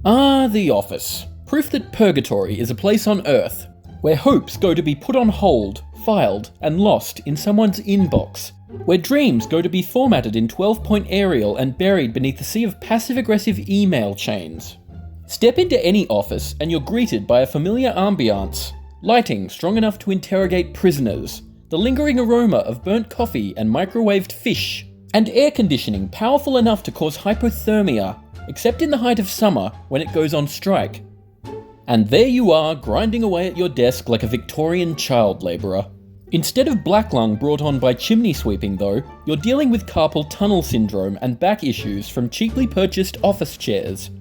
Ah, the office. Proof that Purgatory is a place on Earth, where hopes go to be put on hold, filed, and lost in someone's inbox, where dreams go to be formatted in 12-point Arial and buried beneath a sea of passive-aggressive email chains. Step into any office and you're greeted by a familiar ambiance, lighting strong enough to interrogate prisoners, the lingering aroma of burnt coffee and microwaved fish, and air conditioning powerful enough to cause hypothermia, except in the height of summer when it goes on strike. And there you are, grinding away at your desk like a Victorian child labourer. Instead of black lung brought on by chimney sweeping though, you're dealing with carpal tunnel syndrome and back issues from cheaply purchased office chairs.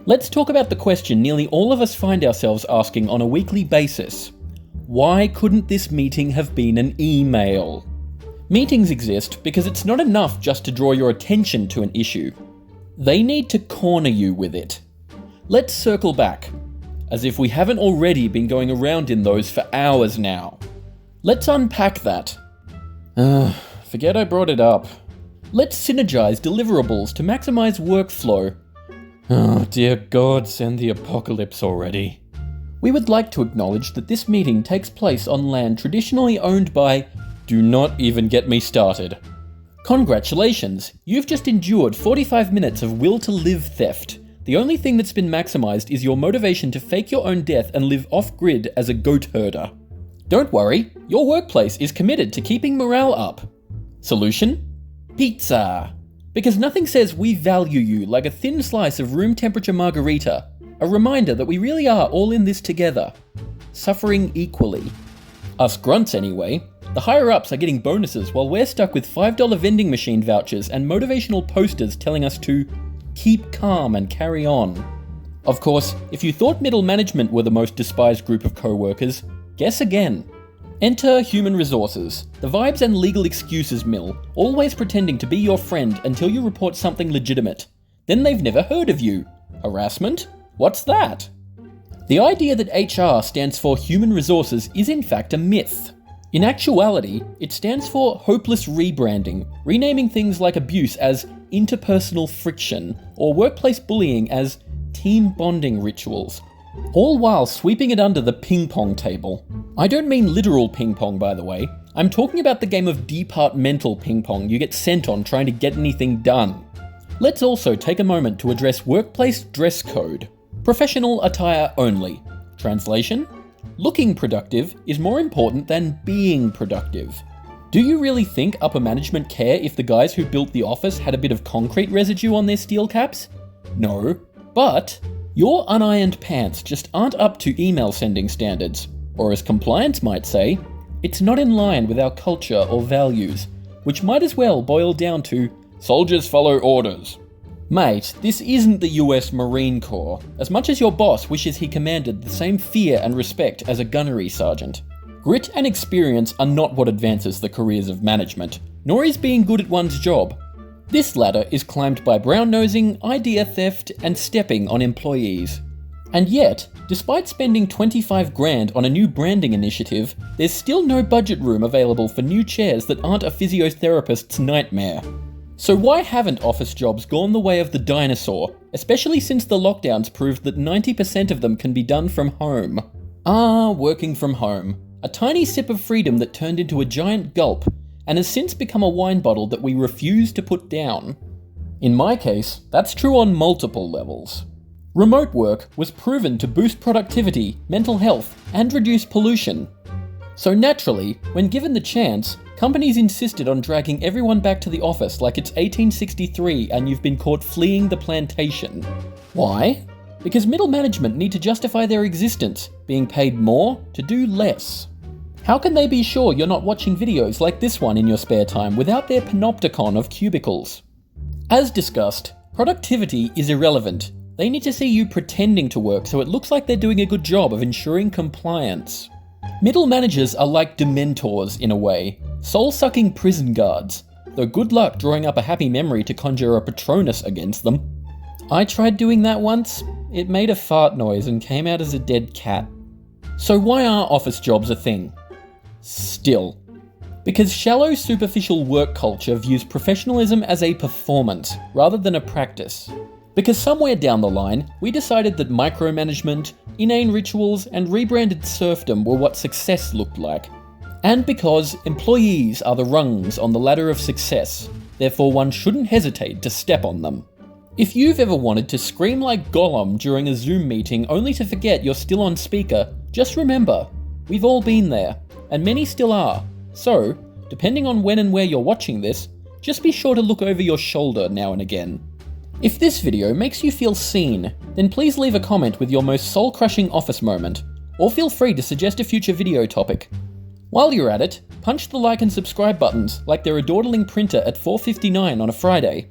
Let's talk about the question nearly all of us find ourselves asking on a weekly basis. Why couldn't this meeting have been an email? Meetings exist because it's not enough just to draw your attention to an issue. They need to corner you with it. Let's circle back, as if we haven't already been going around in those for hours now. Let's unpack that. Forget I brought it up. Let's synergize deliverables to maximize workflow. Oh dear God, send the apocalypse already. We would like to acknowledge that this meeting takes place on land traditionally owned by... Do not even get me started. Congratulations, you've just endured 45 minutes of will to live theft. The only thing that's been maximized is your motivation to fake your own death and live off-grid as a goat herder. Don't worry, your workplace is committed to keeping morale up. Solution? Pizza. Because nothing says we value you like a thin slice of room temperature margarita, a reminder that we really are all in this together, suffering equally. Us grunts anyway. The higher-ups are getting bonuses while we're stuck with $5 vending machine vouchers and motivational posters telling us to keep calm and carry on. Of course, if you thought middle management were the most despised group of co-workers, guess again. Enter human resources, the vibes and legal excuses mill, always pretending to be your friend until you report something legitimate. Then they've never heard of you. Harassment? What's that? The idea that HR stands for human resources is in fact a myth. In actuality, it stands for hopeless rebranding, renaming things like abuse as interpersonal friction, or workplace bullying as team bonding rituals, all while sweeping it under the ping pong table. I don't mean literal ping pong, by the way. I'm talking about the game of departmental ping pong you get sent on trying to get anything done. Let's also take a moment to address workplace dress code. Professional attire only. Translation? Looking productive is more important than being productive. Do you really think upper management care if the guys who built the office had a bit of concrete residue on their steel caps? No. But your unironed pants just aren't up to email sending standards. Or as compliance might say, it's not in line with our culture or values, which might as well boil down to soldiers follow orders. Mate, this isn't the US Marine Corps, as much as your boss wishes he commanded the same fear and respect as a gunnery sergeant. Grit and experience are not what advances the careers of management, nor is being good at one's job. This ladder is climbed by brown-nosing, idea theft, and stepping on employees. And yet, despite spending 25 grand on a new branding initiative, there's still no budget room available for new chairs that aren't a physiotherapist's nightmare. So why haven't office jobs gone the way of the dinosaur, especially since the lockdowns proved that 90% of them can be done from home? Working from home. A tiny sip of freedom that turned into a giant gulp, and has since become a wine bottle that we refuse to put down. In my case, that's true on multiple levels. Remote work was proven to boost productivity, mental health, and reduce pollution. So naturally, when given the chance, companies insisted on dragging everyone back to the office like it's 1863 and you've been caught fleeing the plantation. Why? Because middle management need to justify their existence, being paid more to do less. How can they be sure you're not watching videos like this one in your spare time without their panopticon of cubicles? As discussed, productivity is irrelevant. They need to see you pretending to work so it looks like they're doing a good job of ensuring compliance. Middle managers are like dementors in a way, soul-sucking prison guards, though good luck drawing up a happy memory to conjure a Patronus against them. I tried doing that once. It made a fart noise and came out as a dead cat. So why are office jobs a thing? Still. Because shallow, superficial work culture views professionalism as a performance, rather than a practice. Because somewhere down the line, we decided that micromanagement, inane rituals, and rebranded serfdom were what success looked like. And because employees are the rungs on the ladder of success, therefore one shouldn't hesitate to step on them. If you've ever wanted to scream like Gollum during a Zoom meeting only to forget you're still on speaker, just remember, we've all been there, and many still are. So, depending on when and where you're watching this, just be sure to look over your shoulder now and again. If this video makes you feel seen, then please leave a comment with your most soul-crushing office moment, or feel free to suggest a future video topic. While you're at it, punch the like and subscribe buttons like they're a dawdling printer at 4:59 on a Friday.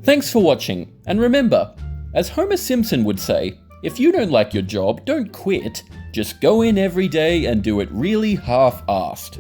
Thanks for watching, and remember, as Homer Simpson would say, if you don't like your job, don't quit, just go in every day and do it really half-assed.